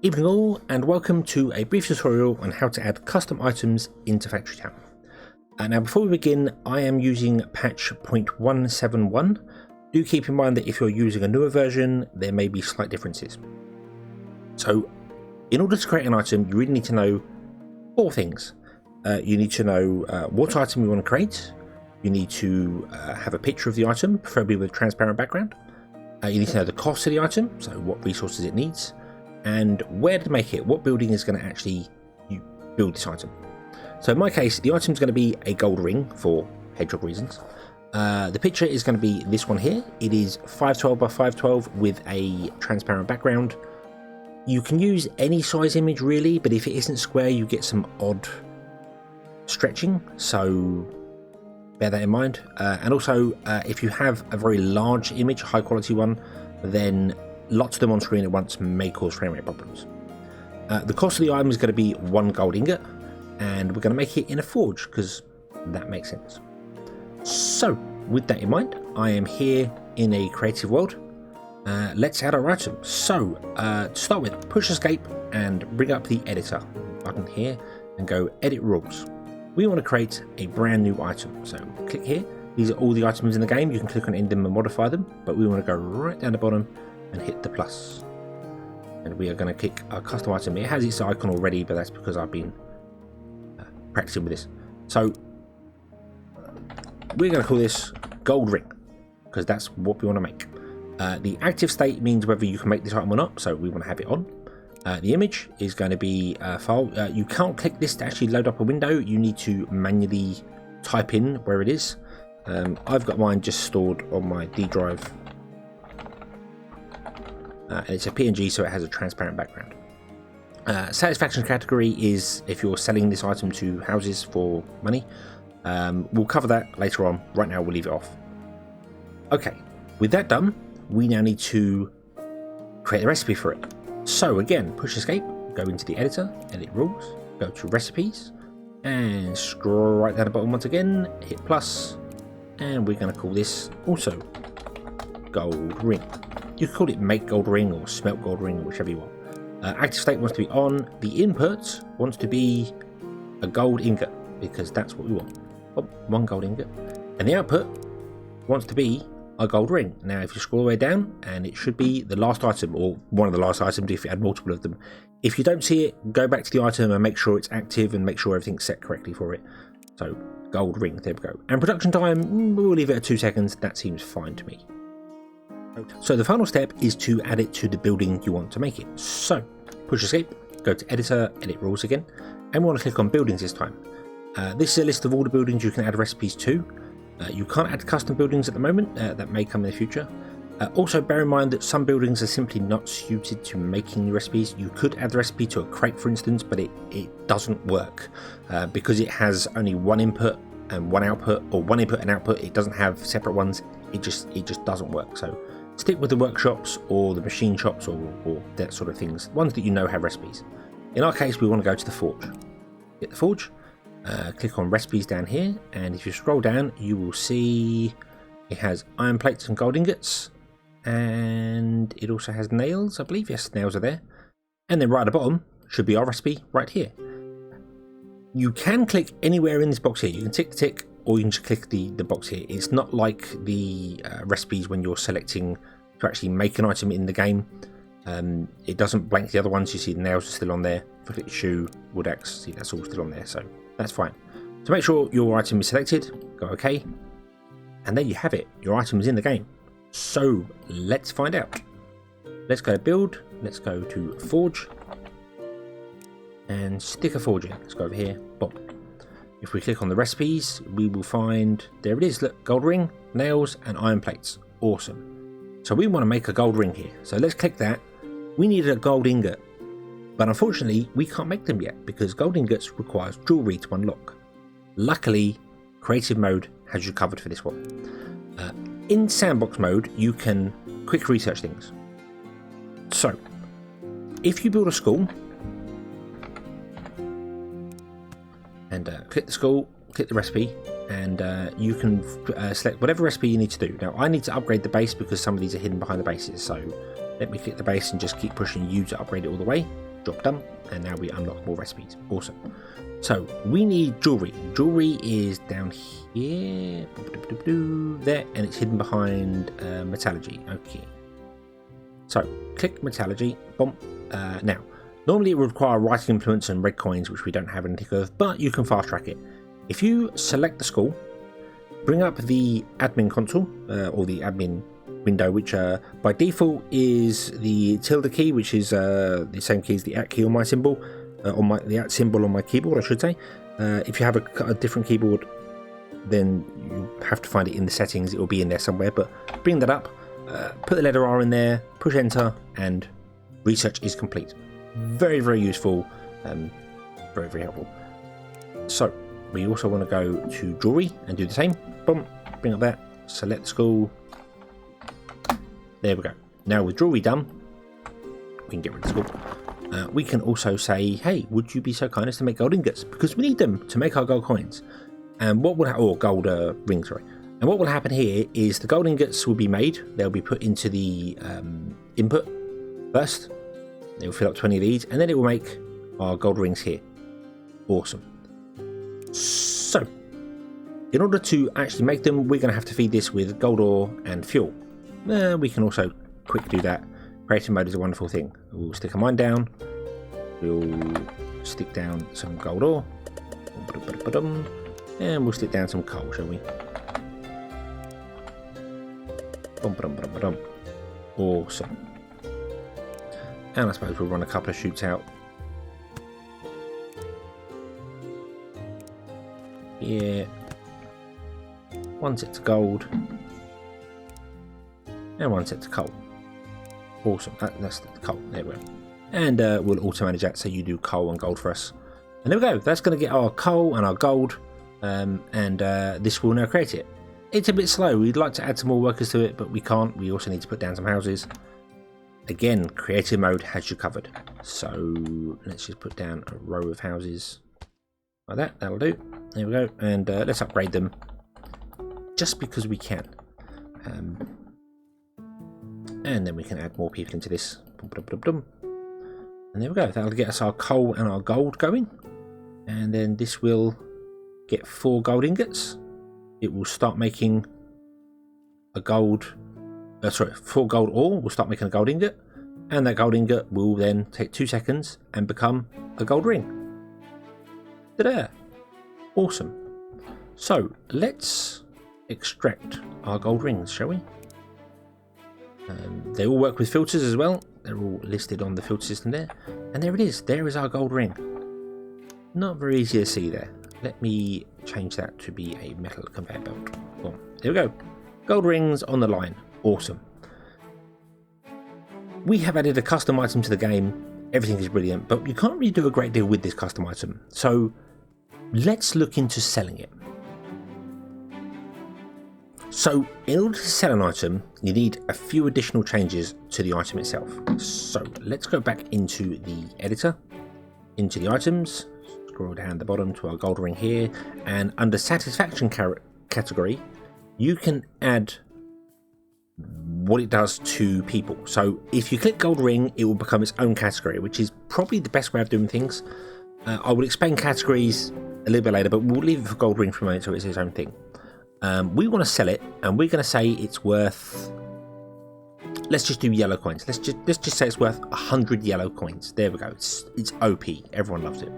Evening all, and welcome to a brief tutorial on how to add custom items into Factory Town. Now before we begin, I am using patch 0.171. Do keep in mind that if you're using a newer version, there may be slight differences. So in order to create an item, you really need to know four things. You need to know what item you want to create. You need to have a picture of the item, preferably with a transparent background. You need to know the cost of the item, so what resources it needs, and where to make it, what building is going to actually build this item. So in my case, the item is going to be a gold ring for hedgehog reasons. The picture is going to be this one here. It is 512 by 512 with a transparent background. You can use any size image really, but if it isn't square, you get some odd stretching, so bear that in mind. And also, if you have a very large image, high quality one, then lots of them on screen at once may cause frame rate problems. The cost of the item is going to be 1 gold ingot, and we're going to make it in a forge because that makes sense. So with that in mind, I am here in a creative world. Let's add our item. So to start with, push escape and bring up the editor button here and go edit rules. We want to create a brand new item, so click here. These are all the items in the game. You can click on any of them and modify them, but we want to go right down the bottom and hit the plus, and we are going to click our custom item. It has its icon already, but that's because I've been practicing with this. So we're going to call this gold ring because that's what we want to make. The active state means whether you can make this item or not, so we want to have it on. The image is going to be a file. You can't click this to actually load up a window. You need to manually type in where it is. I've got mine just stored on my D drive. And it's a PNG, so it has a transparent background. Satisfaction category is if you're selling this item to houses for money. We'll cover that later on. Right now we'll leave it off. Okay, with that done, we now need to create a recipe for it. So again, push escape, go into the editor, edit rules, go to recipes, and scroll right down the bottom once again, hit plus, and we're going to call this also gold ring. You can call it make gold ring or smelt gold ring, whichever you want. Active state wants to be on. The input wants to be a gold ingot because that's what we want. Oh, 1 gold ingot. And the output wants to be a gold ring. Now if you scroll all the way down, and it should be the last item or one of the last items if you add multiple of them. If you don't see it, go back to the item and make sure it's active and make sure everything's set correctly for it. So gold ring, there we go. And production time, we'll leave it at 2 seconds. That seems fine to me. So the final step is to add it to the building you want to make it. So push escape, go to editor, edit rules again, and we want to click on buildings this time. This is a list of all the buildings you can add recipes to. You can't add custom buildings at the moment, that may come in the future. Also bear in mind that some buildings are simply not suited to making new recipes. You could add the recipe to a crate for instance, but it doesn't work because it has only one input and one output, or one input and output. It doesn't have separate ones. It just doesn't work. So stick with the workshops or the machine shops or that sort of things, ones that you know have recipes. In our case, we want to go to the forge. Hit the forge, click on recipes down here, and if you scroll down, you will see it has iron plates and gold ingots, and it also has nails, I believe. Yes, nails are there. And then right at the bottom should be our recipe right here. You can click anywhere in this box here. You can tick the tick, or you can just click the box here. It's not like the recipes when you're selecting to actually make an item in the game. It doesn't blank the other ones. You see the nails are still on there. If I click shoe, wood axe, see that's all still on there, so that's fine. So make sure your item is selected, go OK, and there you have it. Your item is in the game. So let's find out. Let's go to build, let's go to forge, and stick a forge in. Let's go over here, boom. If we click on the recipes, we will find, there it is, look, gold ring, nails, and iron plates. Awesome. So we want to make a gold ring here. So let's click that. We need a gold ingot, but unfortunately, we can't make them yet because gold ingots requires jewelry to unlock. Luckily, creative mode has you covered for this one. In sandbox mode, you can quick research things. So, if you build a school, and click the school, click the recipe, and you can select whatever recipe you need to do. Now I need to upgrade the base because some of these are hidden behind the bases, so let me click the base and just keep pushing U to upgrade it all the way. Job done. And now we unlock more recipes. Awesome. So we need jewelry. Jewelry is down here, there, and it's hidden behind metallurgy. Okay. So click metallurgy. Boom. Now, normally it would require writing implements and red coins, which we don't have anything of, but you can fast track it. If you select the school, bring up the admin console or the admin window, which by default is the tilde key, which is the same key as the at key on my symbol, the at symbol on my keyboard, I should say. If you have a different keyboard, then you have to find it in the settings. It will be in there somewhere, but bring that up, put the letter R in there, push enter, and research is complete. Very, very useful, very, very helpful. So we also want to go to jewelry and do the same. Boom, bring up that, select the school. There we go. Now with jewelry done, we can get rid of the school. We can also say, hey, would you be so kind as to make gold ingots? Because we need them to make our gold coins. And what will or gold rings, sorry. And what will happen here is the gold ingots will be made. They'll be put into the input first. It will fill up 20 of these, and then it will make our gold rings here. Awesome. So, in order to actually make them, we're going to have to feed this with gold ore and fuel. We can also quick do that. Creative mode is a wonderful thing. We'll stick a mine down. We'll stick down some gold ore. And we'll stick down some coal, shall we? Awesome. And I suppose we'll run a couple of chutes out. Yeah. One set to gold. And one set to coal. Awesome. That's the coal. There we go. And we'll auto manage that so you do coal and gold for us. And there we go. That's going to get our coal and our gold. And this will now create it. It's a bit slow. We'd like to add some more workers to it, but we can't. We also need to put down some houses. Again, creative mode has you covered. So let's just put down a row of houses like that. That'll do. There we go. And let's upgrade them just because we can. And then we can add more people into this. And there we go. That'll get us our coal and our gold going. And then this will get 4 gold ingots. It will start making a gold... 4 gold ore will start making a gold ingot. And that gold ingot will then take 2 seconds and become a gold ring. Ta-da! Awesome. So, let's extract our gold rings, shall we? They all work with filters as well. They're all listed on the filter system there. And there it is. There is our gold ring. Not very easy to see there. Let me change that to be a metal conveyor belt. Boom. There we go. Gold rings on the line. Awesome. We have added a custom item to the game. Everything is brilliant, but you can't really do a great deal with this custom item. So let's look into selling it. So in order to sell an item, you need a few additional changes to the item itself. So let's go back into the editor, into the items, scroll down the bottom to our gold ring here, and under satisfaction category, you can add what it does to people. So if you click gold ring, it will become its own category, which is probably the best way of doing things. I will explain categories a little bit later, but we'll leave it for gold ring for a moment so it's its own thing. We want to sell it, and we're going to say it's worth, let's just do yellow coins. Let's just say it's worth 100 yellow coins. There we go. It's OP. Everyone loves it.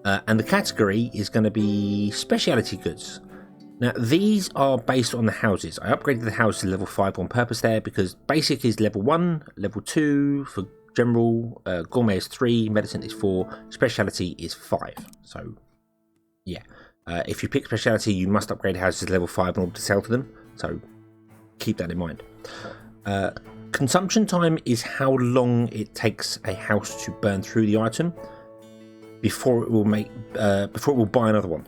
And the category is going to be specialty goods. Now, these are based on the houses. I upgraded the house to level 5 on purpose there because basic is level 1, level 2 for general, gourmet is 3, medicine is 4, specialty is 5. So, yeah. If you pick specialty, you must upgrade houses to level 5 in order to sell to them. So, keep that in mind. Consumption time is how long it takes a house to burn through the item before it will buy another one.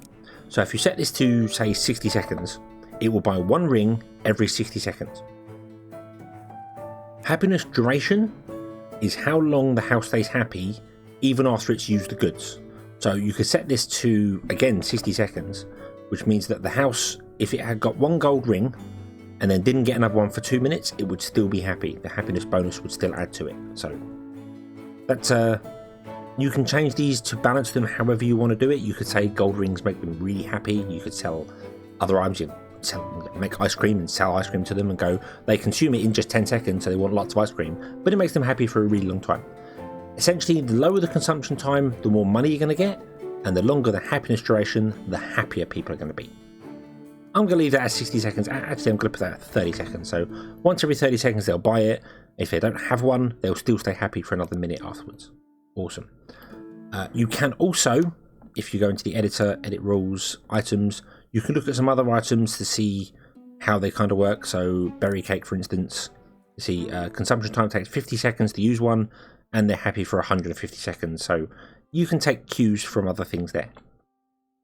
So if you set this to, say, 60 seconds, it will buy 1 ring every 60 seconds. Happiness duration is how long the house stays happy even after it's used the goods. So you could set this to, again, 60 seconds, which means that the house, if it had got 1 gold ring and then didn't get another one for 2 minutes, it would still be happy. The happiness bonus would still add to it. So that's You can change these to balance them however you want to do it. You could say gold rings make them really happy. You could sell other items. You make ice cream and sell ice cream to them and go, they consume it in just 10 seconds, so they want lots of ice cream, but it makes them happy for a really long time. Essentially, the lower the consumption time, the more money you're going to get, and the longer the happiness duration, the happier people are going to be. I'm going to leave that at 60 seconds. Actually, I'm going to put that at 30 seconds. So once every 30 seconds, they'll buy it. If they don't have one, they'll still stay happy for another minute afterwards. Awesome. You can also, if you go into the editor, edit rules, items, you can look at some other items to see how they kind of work. So berry cake, for instance, you see consumption time takes 50 seconds to use one, and they're happy for 150 seconds. So you can take cues from other things there.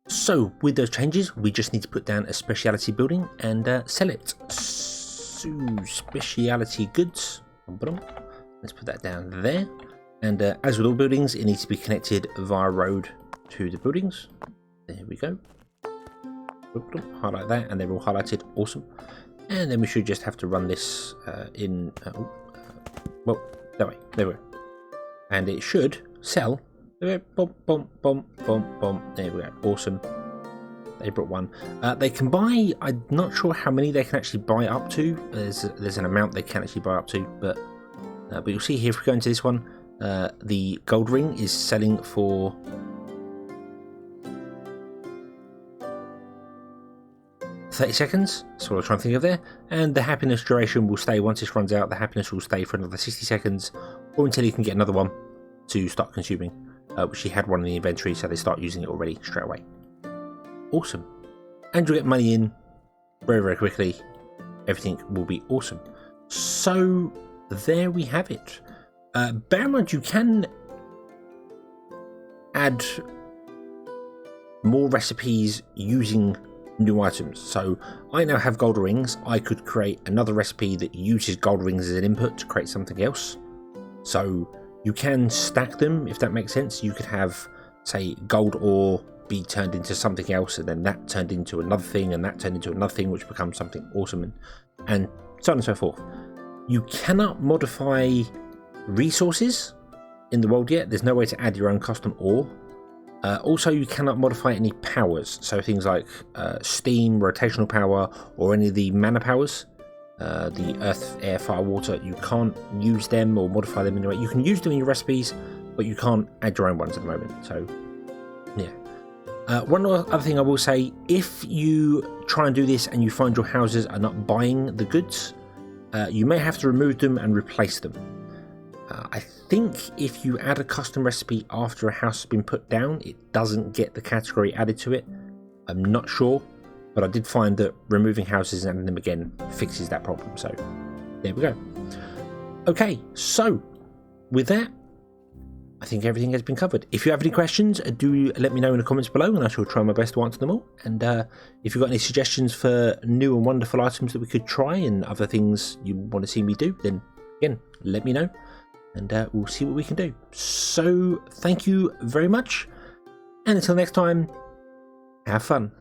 So with those changes, we just need to put down a speciality building and sell it. So speciality goods. Let's put that down there. And as with all buildings, it needs to be connected via road to the buildings. There we go. Highlight that, and they're all highlighted. Awesome. And then we should just have to run this in. Well, that way. There we go. And it should sell. There we go. Boom, boom, boom, boom, boom. There we go. Awesome. They brought one. They can buy. I'm not sure how many they can actually buy up to. There's an amount they can actually buy up to, but you'll see here if we go into this one. The gold ring is selling for 30 seconds. That's what I was trying to think of there. And the happiness duration will stay. Once this runs out, the happiness will stay for another 60 seconds or until you can get another one to start consuming, which she had one in the inventory, so they start using it already straight away. Awesome. And you'll get money in very, very quickly. Everything will be awesome. So there we have it. Bear in mind, you can add more recipes using new items. So I now have gold rings. I could create another recipe that uses gold rings as an input to create something else. So you can stack them, if that makes sense. You could have, say, gold ore be turned into something else, and then that turned into another thing, and that turned into another thing, which becomes something awesome, and so on and so forth. You cannot modify resources in the world yet. There's no way to add your own custom ore. Also, you cannot modify any powers, so things like steam, rotational power, or any of the mana powers, the earth, air, fire, water. You can't use them or modify them in any way. You can use them in your recipes, but you can't add your own ones at the moment. So yeah. One other thing I will say, if you try and do this and you find your houses are not buying the goods, you may have to remove them and replace them. I think if you add a custom recipe after a house has been put down, it doesn't get the category added to it. I'm not sure, but I did find that removing houses and adding them again fixes that problem. So there we go. Okay, so with that, I think everything has been covered. If you have any questions, do let me know in the comments below, and I shall try my best to answer them all. And if you've got any suggestions for new and wonderful items that we could try and other things you want to see me do, then again, let me know, and we'll see what we can do. So thank you very much, and until next time, have fun.